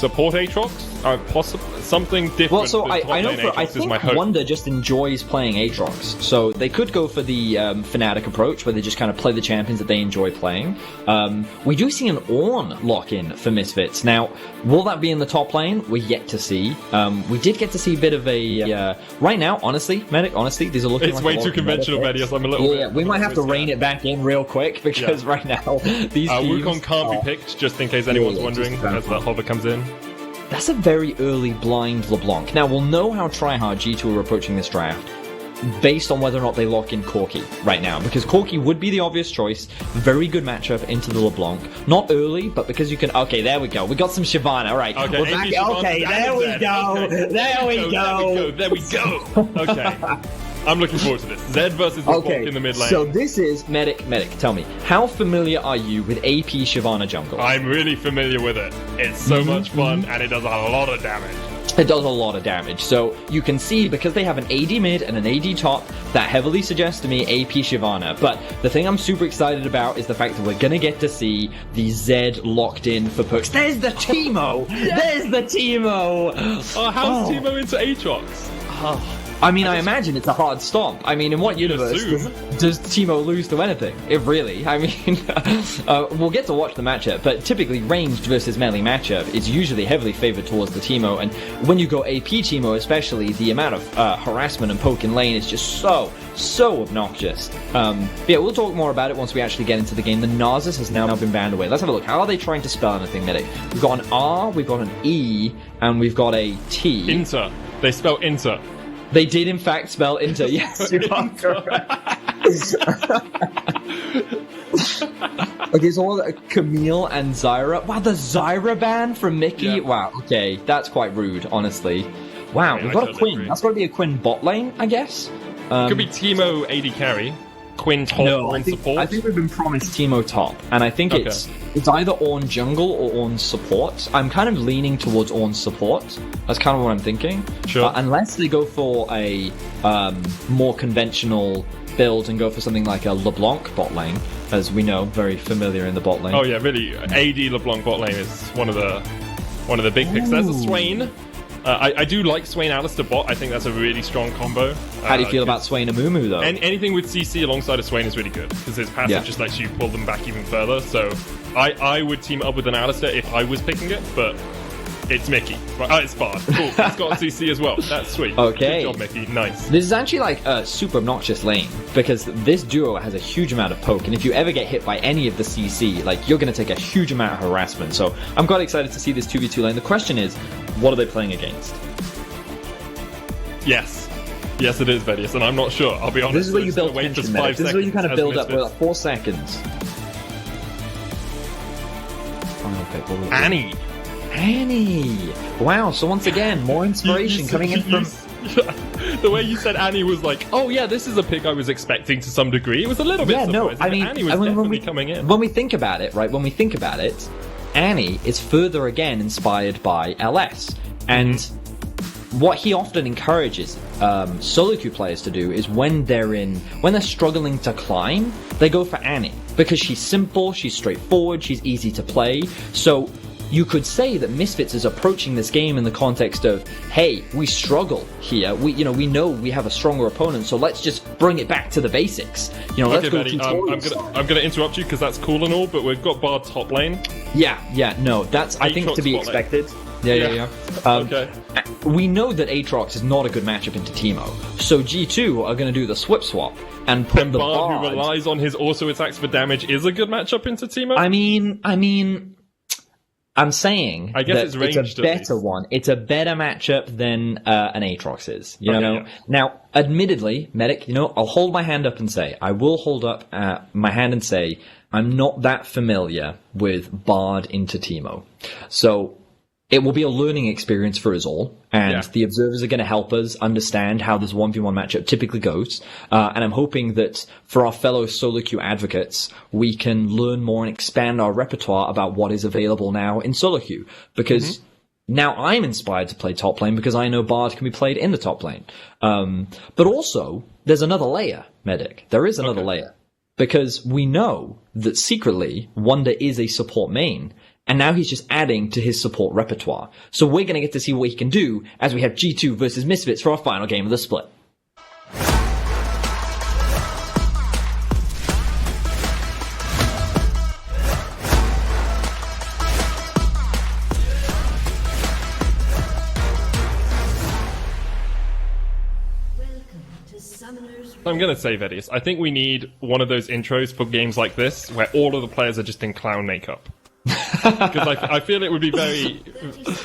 support Aatrox, something different. Well, so than I know top lane I Aatrox is my think hope. Wunder just enjoys playing Aatrox, so they could go for the Fnatic approach, where they just kind of play the champions that they enjoy playing. We do see an Ornn lock-in for Misfits. Now, will that be in the top lane? We're yet to see. We did get to see a bit of a... right now, honestly, Medic, these are looking It's like way too conventional, Vedius. I'm a little bit... Yeah, we might have to rein it back in real quick, because right now, these teams... Wukong can't be picked, just in case anyone's wondering, as that hover comes in. That's a very early blind LeBlanc. Now, we'll know how tryhard G2 are approaching this draft based on whether or not they lock in Corki right now, because Corki would be the obvious choice. Very good matchup into the LeBlanc. Not early, but because you can... Okay, there we go. We got some Shyvana. All right. Okay, we're back. Okay, there we go. Okay. There we go. There we go. Okay. I'm looking forward to this. Zed versus LeBlanc in the mid lane. So this is... Medic, tell me, how familiar are you with AP Shyvana jungle? I'm really familiar with it. It's so much fun, and it does a lot of damage. It does a lot of damage. So you can see, because they have an AD mid and an AD top, that heavily suggests to me AP Shyvana. But the thing I'm super excited about is the fact that we're going to get to see the Zed locked in for PerkZ. There's the Teemo! There's the Teemo! How's Teemo into Aatrox? I mean, I imagine it's a hard stomp. I mean, in what universe does Teemo lose to anything? It really, I mean, we'll get to watch the matchup, but typically ranged versus melee matchup is usually heavily favored towards the Teemo, and when you go AP Teemo especially, the amount of harassment and poke in lane is just so obnoxious. But yeah, we'll talk more about it once we actually get into the game. The Narcissus has now been banned away. Let's have a look. How are they trying to spell anything, Medic? We've got an R, we've got an E, and we've got a T. Inter. They spell Inter. They did, in fact, spell Inter. Yes, you are correct. Okay, so all Camille and Zyra. Wow, the Zyra ban from Mickey. Yeah. Wow, okay, that's quite rude, honestly. Wow, we've got a Quinn. That's got to be a Quinn bot lane, I guess. Could be Teemo AD carry. Quinn top on support. I think we've been promised Teemo top, and I think it's either Ornn jungle or Ornn support. I'm kind of leaning towards Ornn support. That's kind of what I'm thinking. Sure. Unless they go for a more conventional build and go for something like a LeBlanc bot lane, as we know, very familiar in the bot lane. Oh yeah, really. AD LeBlanc bot lane is one of the big picks. There's a Swain. I do like Swain Alistair bot. I think that's a really strong combo. How do you feel about Swain and Mumu, though? Anything with CC alongside a Swain is really good, because his passive just lets you pull them back even further. So I would team up with an Alistair if I was picking it, but it's Mickey. It's Bard. Cool. It's got CC as well. That's sweet. Okay. Good job, Mickey. Nice. This is actually like a super obnoxious lane, because this duo has a huge amount of poke, and if you ever get hit by any of the CC, like, you're going to take a huge amount of harassment. So I'm quite excited to see this 2v2 lane. The question is, what are they playing against? Yes, it is Vedius, and I'm not sure. I'll be honest. This is where you build tension, This is where you kind of build up. We're like 4 seconds. Final pick. Annie! Wow, so once again, more inspiration coming in from... The way you said Annie was like, oh yeah, this is a pick I was expecting to some degree. It was a little bit surprising. I mean, Annie was definitely coming in. When we think about it, Annie is further again inspired by LS. And what he often encourages solo queue players to do is when they're struggling to climb, they go for Annie. Because she's simple, she's straightforward, she's easy to play. So you could say that Misfits is approaching this game in the context of, hey, we struggle here. We know we have a stronger opponent, so let's just bring it back to the basics. Let's go tutorials. I'm gonna interrupt you because that's cool and all, but we've got Bard top lane. No, that's I think to be expected. Yeah. Okay. We know that Aatrox is not a good matchup into Teemo, so G2 are going to do the swap and put the Bard, who relies on his auto attacks for damage, is a good matchup into Teemo. I mean, I'm saying I guess that it's a better one. It's a better matchup than an Aatrox is. Now, admittedly, Medic, I'll hold my hand up and say, I will hold up my hand and say, I'm not that familiar with Bard into Teemo. So it will be a learning experience for us all, and the observers are going to help us understand how this 1v1 matchup typically goes. And I'm hoping that for our fellow solo queue advocates, we can learn more and expand our repertoire about what is available now in solo queue. Because now I'm inspired to play top lane because I know Bard can be played in the top lane. But also, there's another layer, Medic. There is another layer. Because we know that secretly, Wunder is a support main. and now he's just adding to his support repertoire. So we're going to get to see what he can do as we have G2 versus Misfits for our final game of the split. I'm going to say, Vedius, I think we need one of those intros for games like this where all of the players are just in clown makeup. Because I feel it would be very,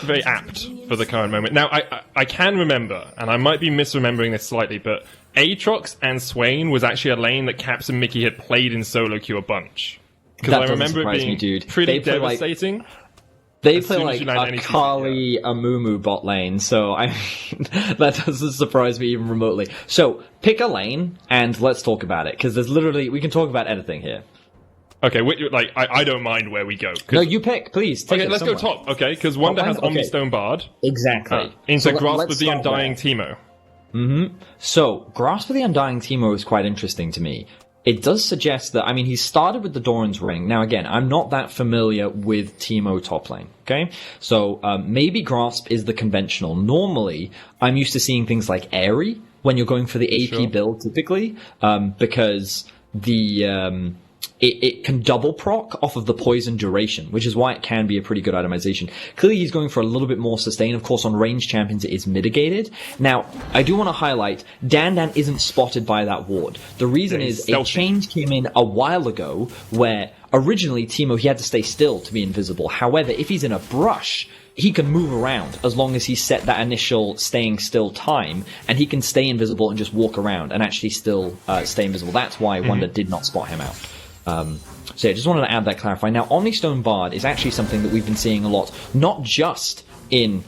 very apt for the current moment. Now, I can remember, and I might be misremembering this slightly, but Aatrox and Swain was actually a lane that Caps and Mickey had played in solo queue a bunch. Because I remember it being pretty devastating. They play like a Kali, a Mumu bot lane, so that doesn't surprise me even remotely. So, pick a lane, and let's talk about it, because there's literally, we can talk about anything here. Okay, I don't mind where we go. No, you pick, please. Okay, let's go top, okay, because Wunder has Omnistone Bard. Exactly. Into Grasp of the Undying Teemo. So, Grasp of the Undying Teemo is quite interesting to me. It does suggest that, I mean, he started with the Doran's Ring. Now, again, I'm not that familiar with Teemo top lane, okay? So, maybe Grasp is the conventional. Normally, I'm used to seeing things like Airy when you're going for the AP build, typically, because the... It can double proc off of the poison duration, which is why it can be a pretty good itemization. Clearly, he's going for a little bit more sustain. Of course, on range champions, it is mitigated. Now, I do want to highlight, DanDan isn't spotted by that ward. The reason is a change came in a while ago where originally Teemo, he had to stay still to be invisible. However, if he's in a brush, he can move around as long as he set that initial staying still time, and he can stay invisible and just walk around and actually still stay invisible. That's why Wunder did not spot him out. So yeah, just wanted to add that clarify. Now, Omnistone Bard is actually something that we've been seeing a lot, not just in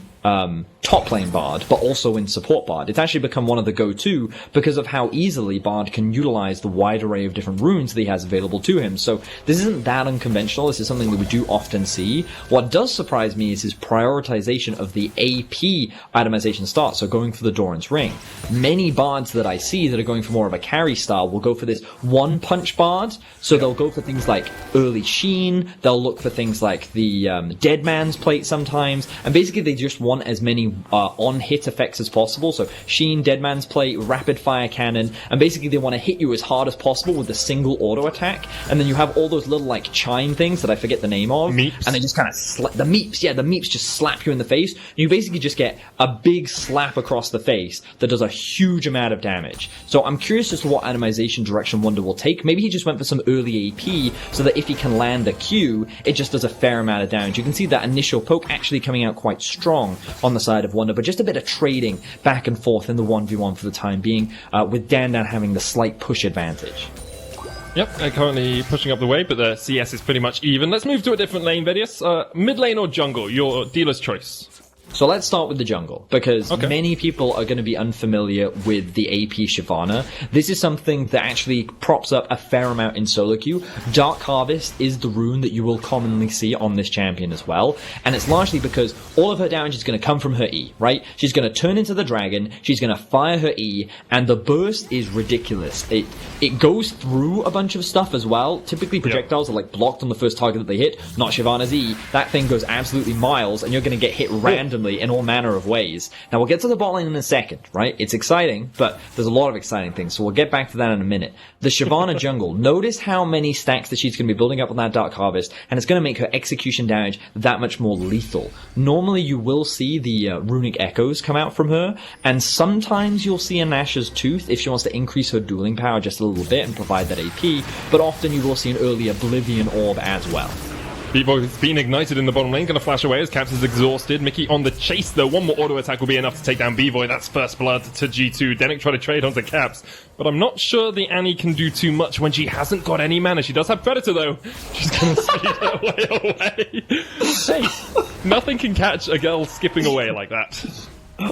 top lane Bard, but also in support Bard. It's actually become one of the go-to because of how easily Bard can utilize the wide array of different runes that he has available to him. So this isn't that unconventional. This is something that we do often see. What does surprise me is his prioritization of the AP itemization start, so going for the Doran's Ring. Many Bards that I see that are going for more of a carry style will go for this one-punch Bard, so they'll go for things like early Sheen, they'll look for things like the Dead Man's Plate sometimes, and basically they just want as many on-hit effects as possible. So Sheen, Dead Man's Plate, Rapid Fire Cannon, and basically they want to hit you as hard as possible with a single auto attack. And then you have all those little like chime things that I forget the name of. Meeps. And they just kind of the meeps. Yeah, the meeps just slap you in the face. You basically just get a big slap across the face that does a huge amount of damage. So I'm curious as to what itemization direction Wunder will take. Maybe he just went for some early AP so that if he can land a Q, it just does a fair amount of damage. You can see that initial poke actually coming out quite strong on the side of Wunder, but just a bit of trading back and forth in the 1v1 for the time being, with DanDan having the slight push advantage. Yep, they're currently pushing up the way, but the CS is pretty much even. Let's move to a different lane, Vedius. Mid lane or jungle? Your dealer's choice. So let's start with the jungle, because many people are going to be unfamiliar with the AP Shyvana. This is something that actually props up a fair amount in solo queue. Dark Harvest is the rune that you will commonly see on this champion as well, and it's largely because all of her damage is going to come from her E, right? She's going to turn into the dragon, she's going to fire her E, and the burst is ridiculous. It goes through a bunch of stuff as well. Typically projectiles are like blocked on the first target that they hit, not Shyvana's E. That thing goes absolutely miles, and you're going to get hit randomly in all manner of ways. Now, we'll get to the bot lane in a second, right? It's exciting, but there's a lot of exciting things, so we'll get back to that in a minute. The Shyvana jungle, notice how many stacks that she's going to be building up on that Dark Harvest, and it's going to make her execution damage that much more lethal. Normally, you will see the runic echoes come out from her, and sometimes you'll see a Nash's Tooth if she wants to increase her dueling power just a little bit and provide that AP, but often you will see an early Oblivion Orb as well. Bvoy has been ignited in the bottom lane, gonna flash away as Caps is exhausted. Mickey on the chase though, one more auto attack will be enough to take down Bvoy. That's first blood to G2. Denyk try to trade onto Caps, but I'm not sure the Annie can do too much when she hasn't got any mana. She does have Predator though. She's gonna speed her way away. Hey, nothing can catch a girl skipping away like that.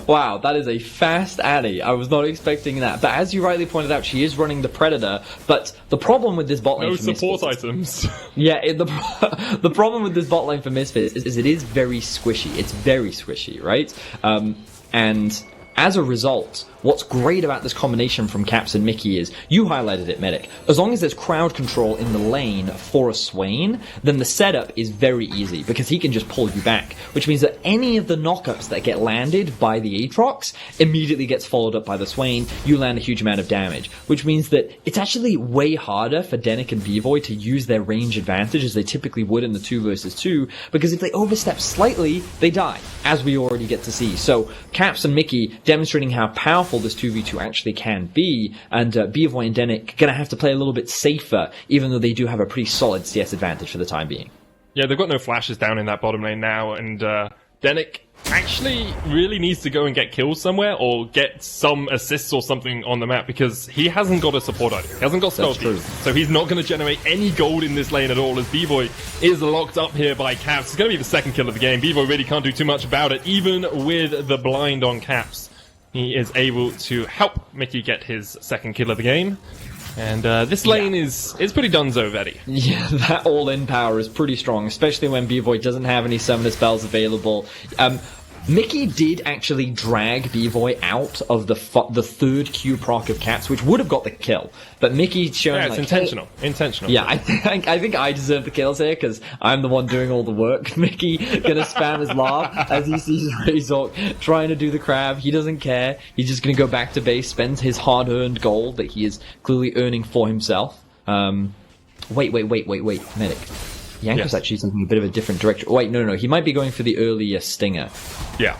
Wow, that is a fast Annie. I was not expecting that. But as you rightly pointed out, she is running the Predator. But the problem with this bot lane for Misfits... No support items. Yeah, the problem with this bot lane for Misfits is it is very squishy. It's very squishy, right? And as a result, what's great about this combination from Caps and Mickey is, you highlighted it, Medic, as long as there's crowd control in the lane for a Swain, then the setup is very easy, because he can just pull you back, which means that any of the knockups that get landed by the Aatrox immediately gets followed up by the Swain, you land a huge amount of damage, which means that it's actually way harder for Denyk and Bvoy to use their range advantage as they typically would in the 2 versus 2, because if they overstep slightly, they die, as we already get to see. So, Caps and Mickey demonstrating how powerful this 2v2 actually can be, and Bvoy and Denyk gonna have to play a little bit safer, even though they do have a pretty solid CS advantage for the time being. Yeah, they've got no flashes down in that bottom lane now, and Denyk actually really needs to go and get kills somewhere, or get some assists or something on the map, because he hasn't got a support item. He hasn't got stealthy, so he's not going to generate any gold in this lane at all, as Bvoy is locked up here by Caps. It's going to be the second kill of the game. Bvoy really can't do too much about it, even with the blind on Caps. He is able to help Mickey get his second kill of the game. And this lane is pretty dunzo, Vedi. Yeah, that all-in power is pretty strong, especially when Bvoy doesn't have any summoner spells available. Mickey did actually drag Bvoy out of the third Q proc of Caps, which would have got the kill. But Mickey showing it's intentional. Intentional. Yeah, I think I deserve the kills here because I'm the one doing all the work. Mickey gonna spam his laugh as he sees Razork trying to do the crab. He doesn't care. He's just gonna go back to base, spend his hard-earned gold that he is clearly earning for himself. Wait, Medic. Jankos actually taking a bit of a different direction. Oh, wait, no. He might be going for the earlier stinger. Yeah.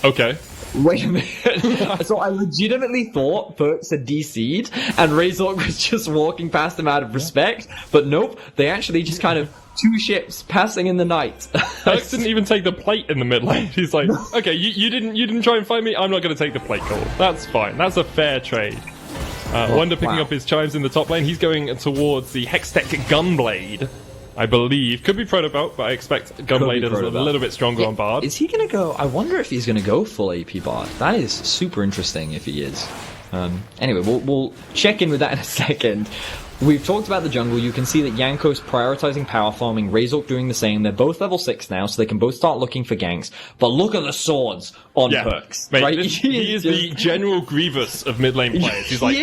Okay. Wait a minute. So I legitimately thought PerkZ had DC'd and Razork was just walking past him out of respect, but nope, they actually just kind of 2 ships passing in the night. PerkZ didn't even take the plate in the mid lane. He's like, okay, you didn't try and fight me, I'm not going to take the plate call. That's fine. That's a fair trade. Wunder picking up his chimes in the top lane. He's going towards the Hextech Gunblade, I believe. Could be Protobelt, but I expect Gunblade is a little bit stronger on Bard. Is he going to go... I wonder if he's going to go full AP Bard. That is super interesting if he is. Anyway, we'll check in with that in a second. We've talked about the jungle. You can see that Jankos prioritizing power farming, Razork doing the same. They're both level 6 now, so they can both start looking for ganks. But look at the swords on PerkZ. Mate, right? He is the General Grievous of mid lane players. He's like,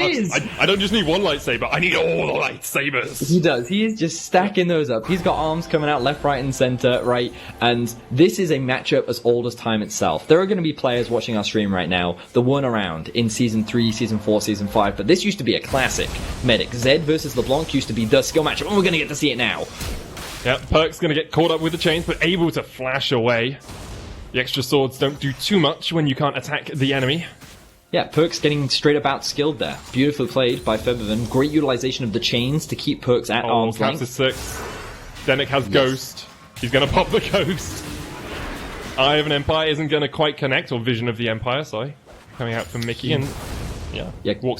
I don't just need one lightsaber, I need all the lightsabers. He does. He is just stacking those up. He's got arms coming out left, right, and center, right? And this is a matchup as old as time itself. There are going to be players watching our stream right now that weren't around in Season 3, Season 4, Season 5, but this used to be a classic. Medic. Zed versus LeBlanc used to be the skill matchup, and we're going to get to see it now. Yeah, PerkZ going to get caught up with the chains, but able to flash away. The extra swords don't do too much when you can't attack the enemy. Yeah, PerkZ getting straight up outskilled there. Beautifully played by Febiven. Great utilization of the chains to keep PerkZ at arm's length. Caps is 6. Denyk has Ghost. He's going to pop the Ghost. Eye of an Empire isn't going to quite connect, or Vision of the Empire, sorry. Coming out from Mickey and... Yeah,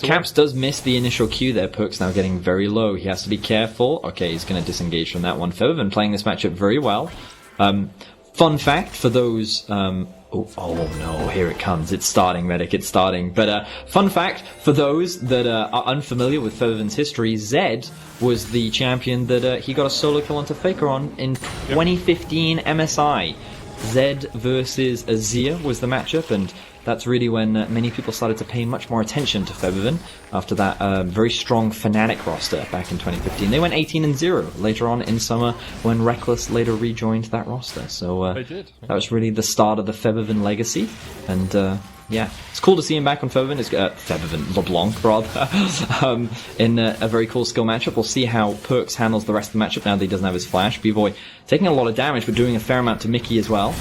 Caps does miss the initial Q there. PerkZ now getting very low. He has to be careful. Okay, he's going to disengage from that one. Febiven playing this matchup very well. Fun fact for those... oh no, here it comes. It's starting, Medic. It's starting. But fun fact for those that are unfamiliar with Febiven's history, Zed was the champion that he got a solo kill onto Faker on in 2015 MSI. Zed versus Azir was the matchup, and that's really when many people started to pay much more attention to Febiven after that very strong Fnatic roster back in 2015. They went 18-0 later on in summer when Reckless later rejoined that roster. So they did. That was really the start of the Febiven legacy. And yeah, it's cool to see him back on Febiven. It's Febiven, LeBlanc rather, in a very cool skill matchup. We'll see how PerkZ handles the rest of the matchup now that he doesn't have his flash. Bvoy taking a lot of damage, but doing a fair amount to Mickey as well.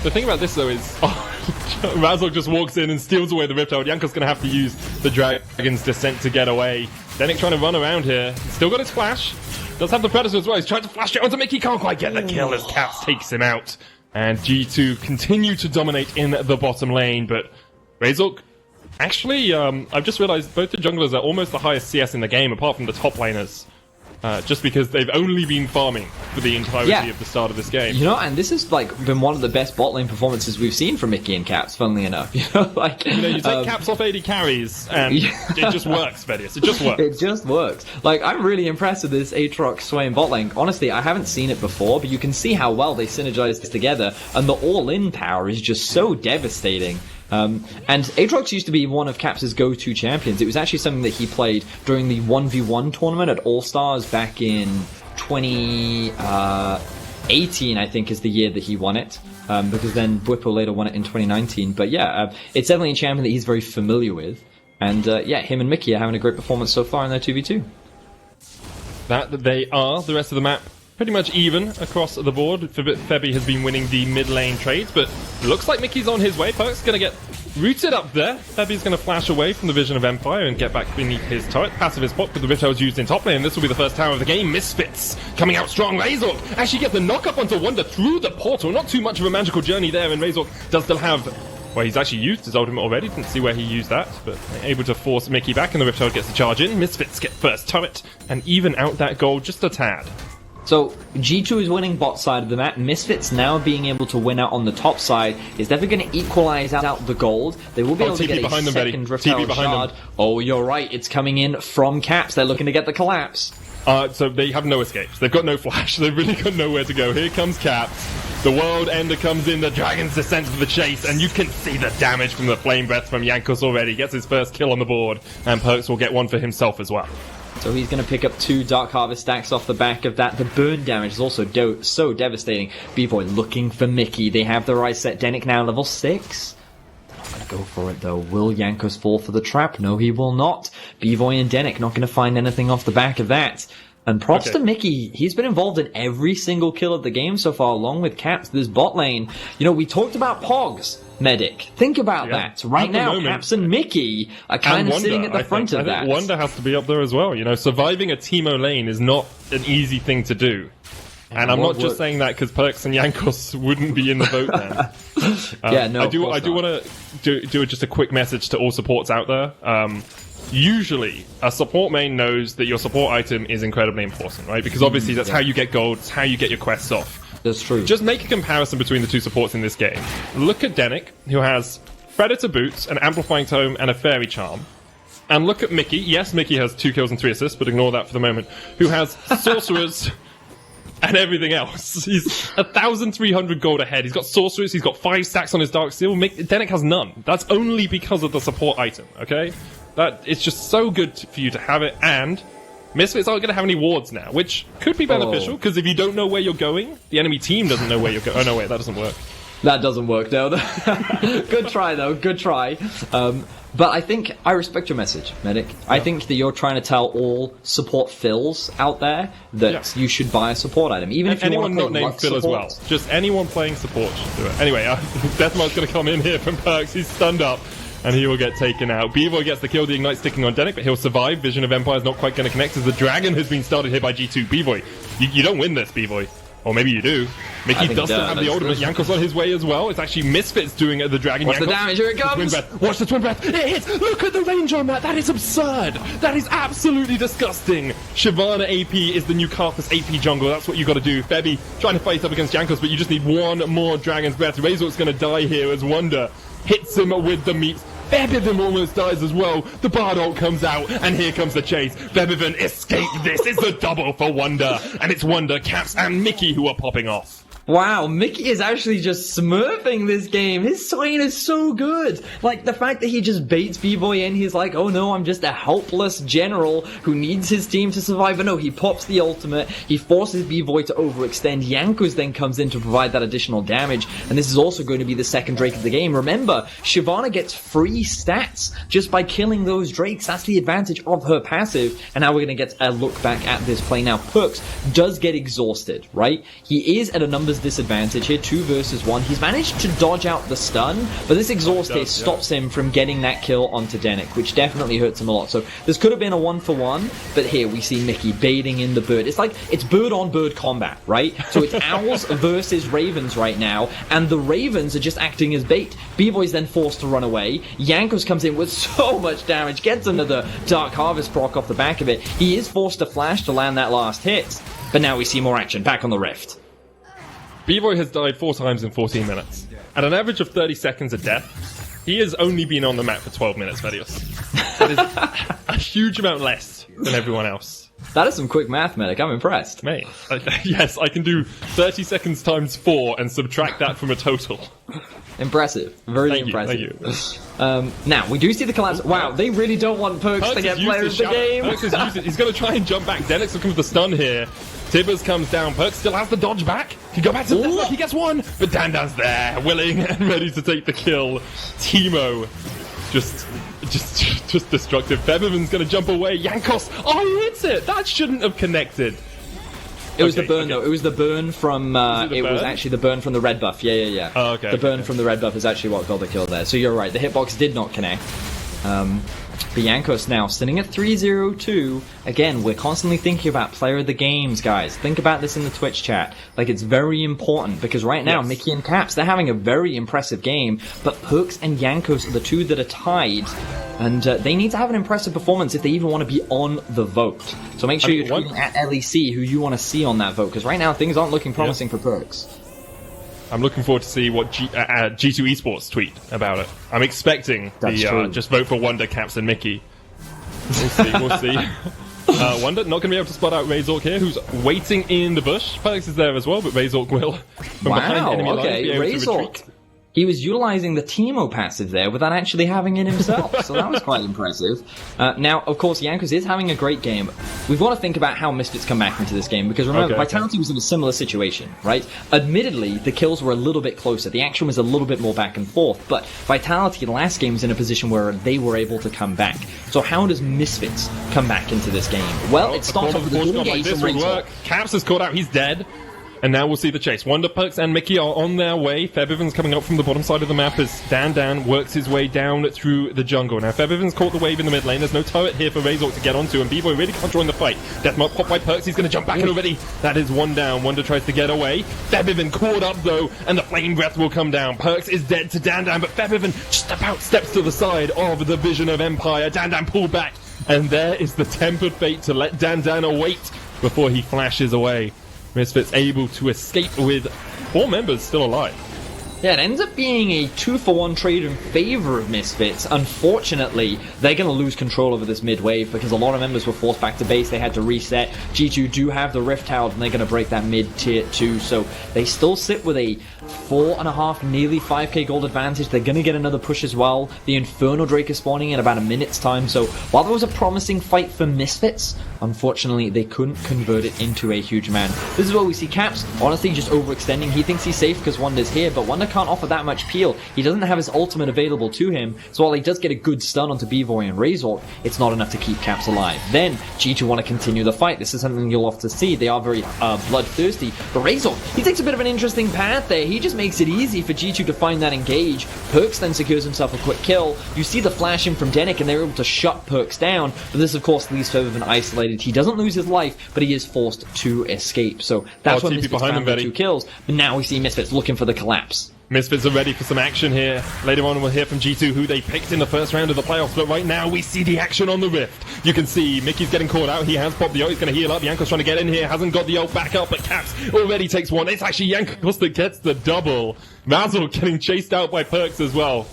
The thing about this, though, is Razork just walks in and steals away the Rift Herald. Jankos going to have to use the Dragon's Descent to get away. Denyk trying to run around here. Still got his flash. Does have the Predator as well. He's trying to flash it onto Mickey. Can't quite get the kill as Caps takes him out. And G2 continue to dominate in the bottom lane. But Razork, actually, I've just realized both the junglers are almost the highest CS in the game, apart from the top laners. Just because they've only been farming for the entirety of the start of this game. You know, and this has been one of the best bot lane performances we've seen from Mickey and Caps, funnily enough. You take Caps off AD carries, and it just works, Vedius. It just works. It just works. I'm really impressed with this Aatrox Swain bot lane. Honestly, I haven't seen it before, but you can see how well they synergize this together, and the all-in power is just so devastating. And Aatrox used to be one of Caps' go-to champions. It was actually something that he played during the 1v1 tournament at All-Stars back in 2018, I think, is the year that he won it. Because then Bvoy later won it in 2019. But yeah, it's definitely a champion that he's very familiar with. And yeah, him and Mickey are having a great performance so far in their 2v2. That they are. The rest of the map pretty much even across the board. Febi has been winning the mid lane trades, but looks like Mickey's on his way. PerkZ going to get rooted up there. Febi's going to flash away from the Vision of Empire and get back beneath his turret. Passive is popped, but the Rift was used in top lane. This will be the first tower of the game. Misfits coming out strong. Razork actually gets the knock up onto Wunder through the portal. Not too much of a magical journey there, and Razork does still have... Well, he's actually used his ultimate already. Didn't see where he used that, but able to force Mickey back, and the Rift gets the charge in. Misfits get first turret and even out that goal just a tad. So, G2 is winning bot side of the map. Misfits now being able to win out on the top side is definitely going to equalize out the gold. They will be able to get a second Rift shard. Oh, you're right. It's coming in from Caps. They're looking to get the collapse. So they have no escapes. They've got no flash. They've really got nowhere to go. Here comes Caps. The World Ender comes in. The Dragons descend for the chase. And you can see the damage from the Flame Breath from Jankos already. Gets his first kill on the board. And PerkZ will get one for himself as well. So he's going to pick up 2 Dark Harvest stacks off the back of that. The burn damage is also so devastating. Bvoy looking for Mickey. They have the right set. Denyk now level 6. They're not going to go for it though. Will Jankos fall for the trap? No, he will not. Bvoy and Denyk not going to find anything off the back of that. And props to Mickey. He's been involved in every single kill of the game so far, along with Caps. This bot lane. You know, we talked about Pogs, Medic. Think about that. Right now, Caps and Mickey are kind of sitting at the front of that. I think Wunder has to be up there as well. You know, surviving a Teemo lane is not an easy thing to do. And I'm not just saying that because PerkZ and Jankos wouldn't be in the vote then. Yeah, no, I do want to do just a quick message to all supports out there. Usually, a support main knows that your support item is incredibly important, right? Because obviously that's how you get gold, it's how you get your quests off. That's true. Just make a comparison between the two supports in this game. Look at Denyk, who has Predator Boots, an Amplifying Tome, and a Fairy Charm. And look at Mickey. Yes, Mickey has 2 kills and 3 assists, but ignore that for the moment. Who has Sorcerers and everything else. He's 1,300 gold ahead. He's got Sorcerers, he's got 5 stacks on his Dark Steel. Denyk has none. That's only because of the support item, okay? It's just so good for you to have it, and Misfits aren't going to have any wards now, which could be beneficial, because if you don't know where you're going, the enemy team doesn't know where you're going. Oh, no, wait, that doesn't work. That doesn't work, no. Good try, though. Good try. But I think I respect your message, Medic. Yeah. I think that you're trying to tell all support fills out there that you should buy a support item, even if you want to play not named Phil as well. Just anyone playing support should do it. Anyway, Deathmark's going to come in here from PerkZ. He's stunned up. And he will get taken out. Bvoy gets the kill, the Ignite sticking on Denyk, but he'll survive. Vision of Empire is not quite going to connect as the Dragon has been started here by G2. Bvoy, you don't win this, Bvoy. Or maybe you do. Mickey does still have the ultimate. Jankos on his way as well. It's actually Misfits doing the Dragon. Watch the damage, here it comes! Watch the Twin Breath. It hits! Look at the range on that! That is absurd! That is absolutely disgusting! Shyvana AP is the new Karthus AP jungle. That's what you got to do. Febi trying to fight up against Jankos, but you just need one more Dragon's Breath. Razork's going to die here as Wunder hits him with the meats. Febiven almost dies as well. The Bard ult comes out, and here comes the chase. Febiven escape this. It's a double for Wunder, and it's Wunder, Caps, and Mickey who are popping off. Wow, Mickey is actually just smurfing this game. His Swain is so good. Like, the fact that he just baits Bvoy in, he's like, oh no, I'm just a helpless general who needs his team to survive. But no, he pops the ultimate, he forces Bvoy to overextend. Jankos then comes in to provide that additional damage, and this is also going to be the second Drake of the game. Remember, Shyvana gets free stats just by killing those Drakes. That's the advantage of her passive, and now we're going to get a look back at this play. Now, PerkZ does get exhausted, right? He is at a numbers disadvantage here, 2 versus 1. He's managed to dodge out the stun, but this exhaust here stops him from getting that kill onto Denyk, which definitely hurts him a lot. So this could have been a 1-for-1, but here we see Mickey baiting in the bird. It's like, it's bird-on-bird combat, right? So it's Owls versus Ravens right now, and the Ravens are just acting as bait. Bvoy's then forced to run away. Jankos comes in with so much damage, gets another Dark Harvest proc off the back of it. He is forced to flash to land that last hit, but now we see more action back on the Rift. Bvoy has died 4 times in 14 minutes. At an average of 30 seconds a death, he has only been on the map for 12 minutes, Vedius. That is a huge amount less than everyone else. That is some quick math, Medic. I'm impressed. Mate, yes, I can do 30 seconds times 4 and subtract that from a total. Impressive. Very impressive. Thank you. Now, we do see the collapse. Wow, they really don't want PerkZ to get player of the game. PerkZ has used it. He's going to try and jump back. Denyk's looking for the stun here. Tibbers comes down. PerkZ still has the dodge back. He go back to the left. He gets one. But DanDan's there, willing and ready to take the kill. Teemo just destructive. Febiven's going to jump away. Jankos. Oh, he hits it. That shouldn't have connected. It was the burn, though. It was the burn from... was actually the burn from the red buff. Yeah. Oh, okay. The burn from the red buff is actually what got the kill there. So you're right. The hitbox did not connect. But Jankos now sitting at 3-0-2. Again, we're constantly thinking about player of the games, guys. Think about this in the Twitch chat. Like, it's very important because right now, Mickey and Caps, they're having a very impressive game, but PerkZ and Jankos are the two that are tied. And they need to have an impressive performance if they even want to be on the vote. So make sure you're tweeting at LEC who you want to see on that vote, because right now things aren't looking promising for PerkZ. I'm looking forward to see what G2 Esports tweet about it. I'm expecting just vote for Wunder, Caps, and Mickey. We'll see. Wunder not going to be able to spot out Razork here, who's waiting in the bush. PerkZ is there as well, but Razork will from behind enemy lines be able to retreat. He was utilizing the Teemo passive there without actually having it himself, so that was quite impressive. Now, of course, Jankos is having a great game. We've got to think about how Misfits come back into this game, because remember, Vitality was in a similar situation, right? Admittedly, the kills were a little bit closer. The action was a little bit more back and forth, but Vitality last game was in a position where they were able to come back. So how does Misfits come back into this game? Well, it starts off with a good game from Razork. Caps is caught out, he's dead. And now we'll see the chase. Wunder, PerkZ, and Mickey are on their way. Febiven's coming up from the bottom side of the map as DanDan works his way down through the jungle. Now, Febiven's caught the wave in the mid lane. There's no turret here for Razork to get onto, and Bvoy really can't join the fight. Deathmark popped by PerkZ. He's going to jump back in already. That is one down. Wunder tries to get away. Febiven caught up, though, and the flame breath will come down. PerkZ is dead to DanDan, but Febiven just about steps to the side of the Vision of Empire. DanDan pulled back, and there is the tempered fate to let DanDan await before he flashes away. Misfits able to escape with 4 members still alive. Yeah, it ends up being a 2-for-1 trade in favor of Misfits. Unfortunately, they're going to lose control over this mid-wave because a lot of members were forced back to base. They had to reset. G2 do have the Rift Towers, and they're going to break that mid-tier 2. So they still sit with a 4.5, nearly 5k gold advantage. They're going to get another push as well. The Inferno Drake is spawning in about a minute's time. So while there was a promising fight for Misfits, unfortunately, they couldn't convert it into a huge man. This is where we see Caps, honestly, just overextending. He thinks he's safe because Wunder's here, but Wunder can't offer that much peel. He doesn't have his ultimate available to him, so while he does get a good stun onto Bvoy and Razork, it's not enough to keep Caps alive. Then, G2 want to continue the fight. This is something you'll have to see. They are very bloodthirsty, but Razork, he takes a bit of an interesting path there. He just makes it easy for G2 to find that engage. PerkZ then secures himself a quick kill. You see the flash in from Denyk, and they're able to shut PerkZ down, but this, of course, leaves Febiven isolated. He doesn't lose his life, but he is forced to escape. So that's when Misfits found the 2 kills. But now we see Misfits looking for the collapse. Misfits are ready for some action here. Later on we'll hear from G2 who they picked in the first round of the playoffs, but right now we see the action on the Rift. You can see Mickey's getting caught out. He has popped the ult. He's going to heal up. Jankos trying to get in here. Hasn't got the ult back up, but Caps already takes one. It's actually Jankos that gets the double. Razork getting chased out by PerkZ as well.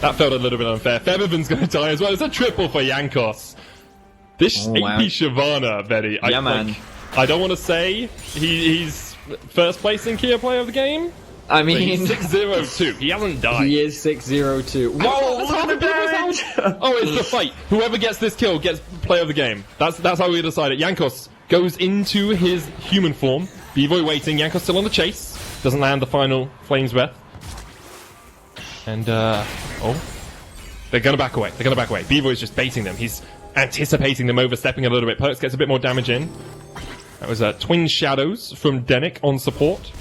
That felt a little bit unfair. Febiven's going to die as well. It's a triple for Jankos. This AP Shyvana, Betty. Man. I don't want to say he's first place in Kia player of the game. I mean, he's 6-0-2. He hasn't died. He is 6-0-2. Whoa, look at the damage! Oh, it's the fight. Whoever gets this kill gets player of the game. That's how we decide it. Jankos goes into his human form. Bvoy waiting. Jankos still on the chase. Doesn't land the final flame's breath. And, they're going to back away. Bvoy's just baiting them. He's anticipating them overstepping a little bit. PerkZ gets a bit more damage in. That was Twin Shadows from Denyk on support.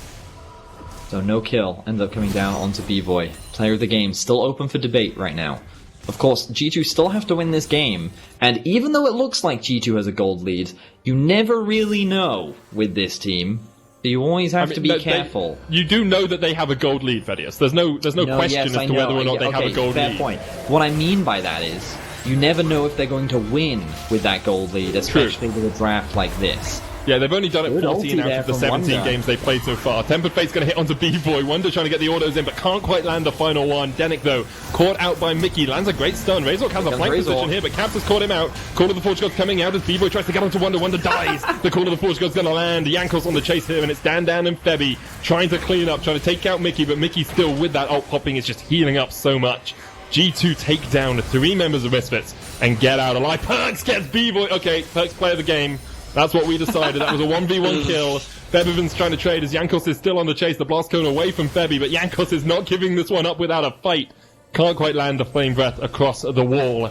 So no kill ends up coming down onto Bvoy. Player of the game still open for debate right now. Of course, G2 still have to win this game, and even though it looks like G2 has a gold lead, you never really know with this team. You always have to be careful. You do know that they have a gold lead, Vedius. There's no question as to whether or not they have a gold lead. Fair point. What I mean by that is, you never know if they're going to win with that gold lead, especially with a draft like this. Yeah, they've only done it Good 14 ulti out there of the from 17 Wunder. games they've played so far. Tempered Fate's going to hit onto Bvoy. Wunder trying to get the autos in, but can't quite land the final one. Denyk, though, caught out by Mickey. Lands a great stun. Razork has a flank position here, but Caps has caught him out. Call of the Forge God's coming out as Bvoy tries to get onto Wunder. Wunder dies. The Call of the Forge God's going to land. Jankos on the chase here, and it's DanDan and Febi trying to clean up, trying to take out Mickey, but Mickey still with that ult popping is just healing up so much. G2 take down 3 members of Misfits and get out alive. PerkZ gets Bvoy. Okay, PerkZ player of the game. That's what we decided. That was a 1v1 kill. Febiven's trying to trade as Jankos is still on the chase. The blast cone away from Febi, but Jankos is not giving this one up without a fight. Can't quite land the flame breath across the wall.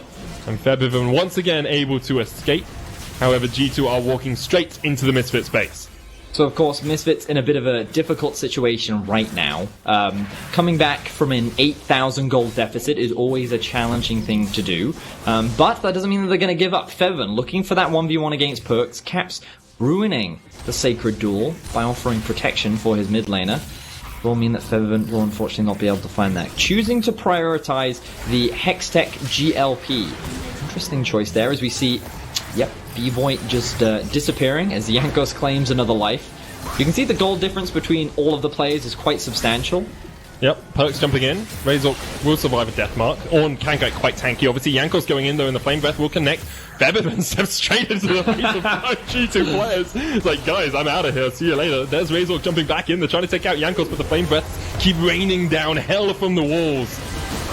And Febiven once again able to escape. However, G2 are walking straight into the Misfits base. So, of course, Misfits in a bit of a difficult situation right now. Coming back from an 8,000 gold deficit is always a challenging thing to do. But that doesn't mean that they're going to give up. Febiven looking for that 1v1 against PerkZ. Caps ruining the Sacred Duel by offering protection for his mid laner. Will mean that Febiven will unfortunately not be able to find that. Choosing to prioritize the Hextech GLP. Interesting choice there as we see... Yep, Bvoy just disappearing as Jankos claims another life. You can see the gold difference between all of the players is quite substantial. Yep, PerkZ jumping in. Razork will survive a death mark. Ornn can get quite tanky. Obviously, Jankos going in, though, and the Flame Breath will connect. Febiven steps straight into the face of 5 G2 players. It's like, guys, I'm out of here. See you later. There's Razork jumping back in. They're trying to take out Jankos, but the Flame Breaths keep raining down hell from the walls.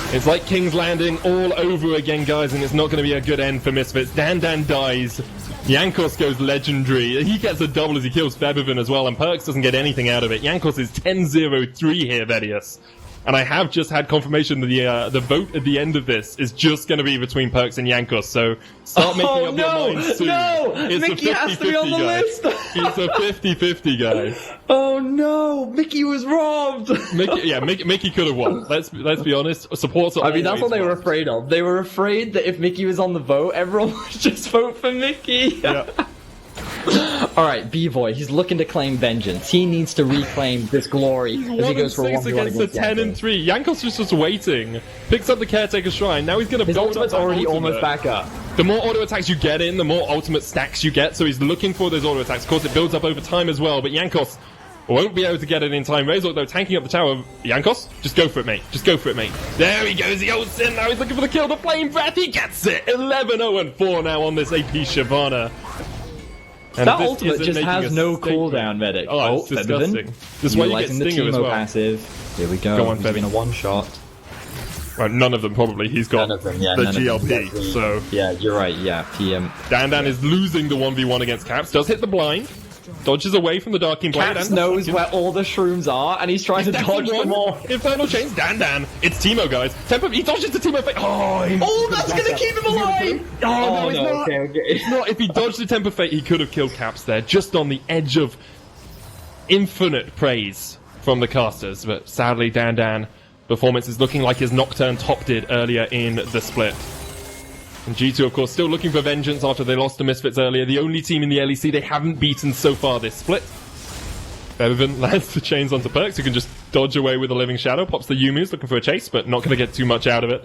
It's like King's Landing all over again, guys, and it's not going to be a good end for Misfits. DanDan dies. Jankos goes legendary. He gets a double as he kills Febiven as well, and PerkZ doesn't get anything out of it. Jankos is 10-0-3 here, Vedius. And I have just had confirmation that the vote at the end of this is just going to be between PerkZ and Jankos, so start making up your minds soon. No! It's Mickey has to be on the list! It's a 50-50, guys. Oh no! Mickey was robbed! Mickey could have won. Let's be honest. Supports are that's what they were afraid of. They were afraid that if Mickey was on the vote, everyone would just vote for Mickey. Yeah. Alright, Bvoy, he's looking to claim vengeance. He needs to reclaim this glory as he goes for 1-6 against the 10-3. Jankos is just waiting. Picks up the Caretaker Shrine. Now he's going to build up. His ultimate's already almost back up. The more auto attacks you get in, the more ultimate stacks you get. So he's looking for those auto attacks. Of course, it builds up over time as well. But Jankos won't be able to get it in time. Razork, though, tanking up the tower. Jankos, just go for it, mate. Just go for it, mate. There he goes. He ults in. Now he's looking for the kill. The Flame Breath. He gets it. 11-0-4 now on this AP Shyvana. And that ultimate just has no cooldown, Medic. Oh, it's disgusting. This is why you get the Stinger as Teemo well. passive. Here we go. Go on, He's been a one-shot. Well, none of them, probably. He's got the GLP, so... Yeah, you're right, yeah. DanDan is losing the 1v1 against Caps. Does hit the blind. Dodges away from the Darking Blade. Caps knows where all the shrooms are, and he's trying to dodge them all. Infernal Chains, DanDan. It's Teemo, guys. He dodges the Teemo. Oh, that's going to keep him alive! Oh, no, no, okay. It's not. If he dodged the Temper Fate, he could have killed Caps there, just on the edge of infinite praise from the casters. But sadly, DanDan performance is looking like his Nocturne topped it earlier in the split. And G2, of course, still looking for vengeance after they lost to Misfits earlier. The only team in the LEC they haven't beaten so far this split. Febiven lands the chains onto PerkZ, who can just dodge away with a Living Shadow. Pops the Yumu's, looking for a chase, but not going to get too much out of it.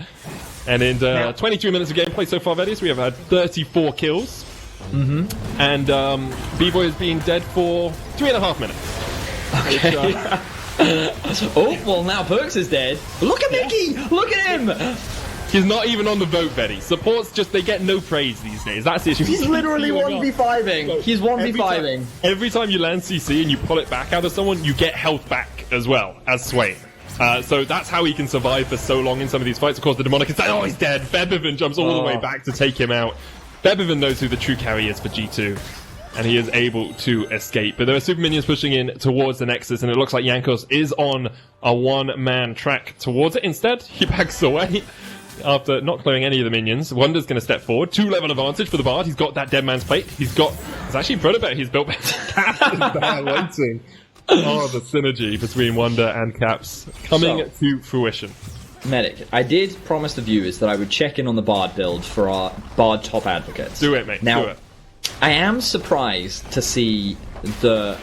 And in 22 minutes of gameplay so far, Vedius, we have had 34 kills. And Bvoy has been dead for 3.5 minutes. Okay. Oh, well, now PerkZ is dead. Look at Mickey! Look at him! He's not even on the vote, Betty. Supports just, they get no praise these days. That's the issue. He's literally 1v5ing. He's 1v5ing. Every time you land CC and you pull it back out of someone, you get health back as well, as Swain. So that's how he can survive for so long in some of these fights. Of course, the Demonic can say, oh, he's dead. Febiven jumps all the way back to take him out. Febiven knows who the true carry is for G2. And he is able to escape. But there are super minions pushing in towards the Nexus, and it looks like Jankos is on a one-man track towards it. Instead, he backs away. After not clearing any of the minions, Wunder's going to step forward. 2-level advantage for the Bard. He's got that Dead Man's Plate. It's actually Protobet he's built waiting. Oh, the synergy between Wunder and Caps coming to fruition. Medic, I did promise the viewers that I would check in on the Bard build for our Bard top advocates. Do it, mate. Now, do it. I am surprised to see the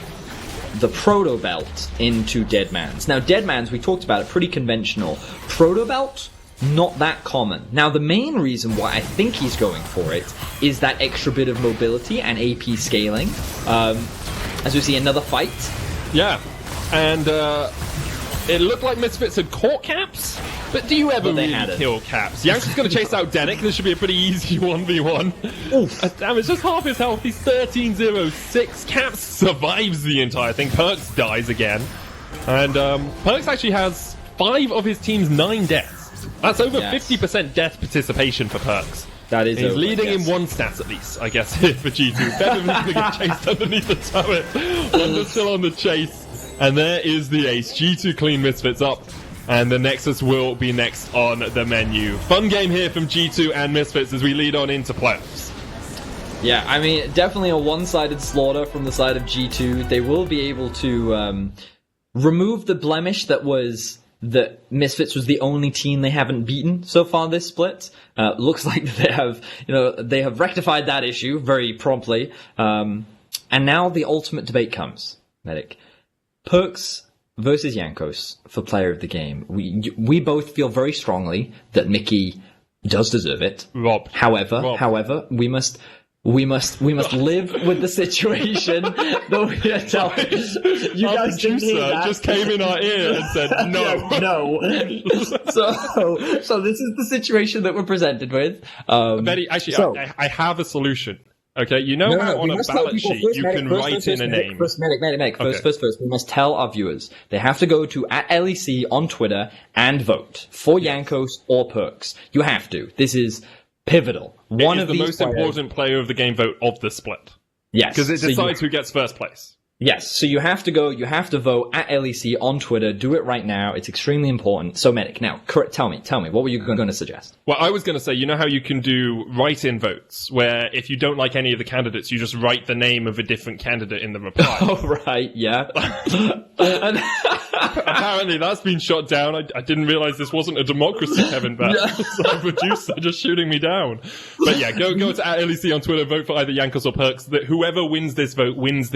Proto Belt into Dead Man's. Now, Dead Man's, we talked about it, pretty conventional. Proto Belt, not that common. Now, the main reason why I think he's going for it is that extra bit of mobility and AP scaling. As we see another fight. Yeah, and it looked like Misfits had caught Caps, but do you ever really kill Caps? Jankos is going to chase out Denyk. This should be a pretty easy 1v1. Oof. Damn, it's just half his health. He's 13-0-6. Caps survives the entire thing. PerkZ dies again. And PerkZ actually has 5 of his team's 9 deaths. That's over 50% death participation for PerkZ. That is He's leading in 1 stats at least, I guess, here for G2. Febiven's going to get chased underneath the turret. Wunder's still on the chase. And there is the ace. G2 clean Misfits up. And the Nexus will be next on the menu. Fun game here from G2 and Misfits as we lead on into playoffs. Yeah, I mean, definitely a one-sided slaughter from the side of G2. They will be able to remove the blemish that was that Misfits was the only team they haven't beaten so far this split. Looks like they have rectified that issue very promptly. And now the ultimate debate comes, Medic. PerkZ versus Jankos for player of the game. We both feel very strongly that Mickey does deserve it. However, we must live with the situation that we are telling. You guys didn't hear that. Just came in our ear and said no. No. So this is the situation that we're presented with. Betty, actually, I have a solution. Okay, you know how on a ballot sheet you can write in a name. First, we must tell our viewers they have to go to @LEC on Twitter and vote for Jankos or PerkZ. You have to. This is pivotal. One of the most important player of the game vote of the split. Yes, because it decides who gets first place. Yes, so you have to go, you have to vote @LEC on Twitter. Do it right now. It's extremely important. So, Medic, now, tell me, what were you going to suggest? Well, I was going to say, you know how you can do write-in votes, where if you don't like any of the candidates, you just write the name of a different candidate in the reply. Oh, right, yeah. Apparently, that's been shot down. I didn't realize this wasn't a democracy, Kevin Batt. So the producer just shooting me down. But yeah, go to @LEC on Twitter, vote for either Jankos or PerkZ. Whoever wins this vote wins the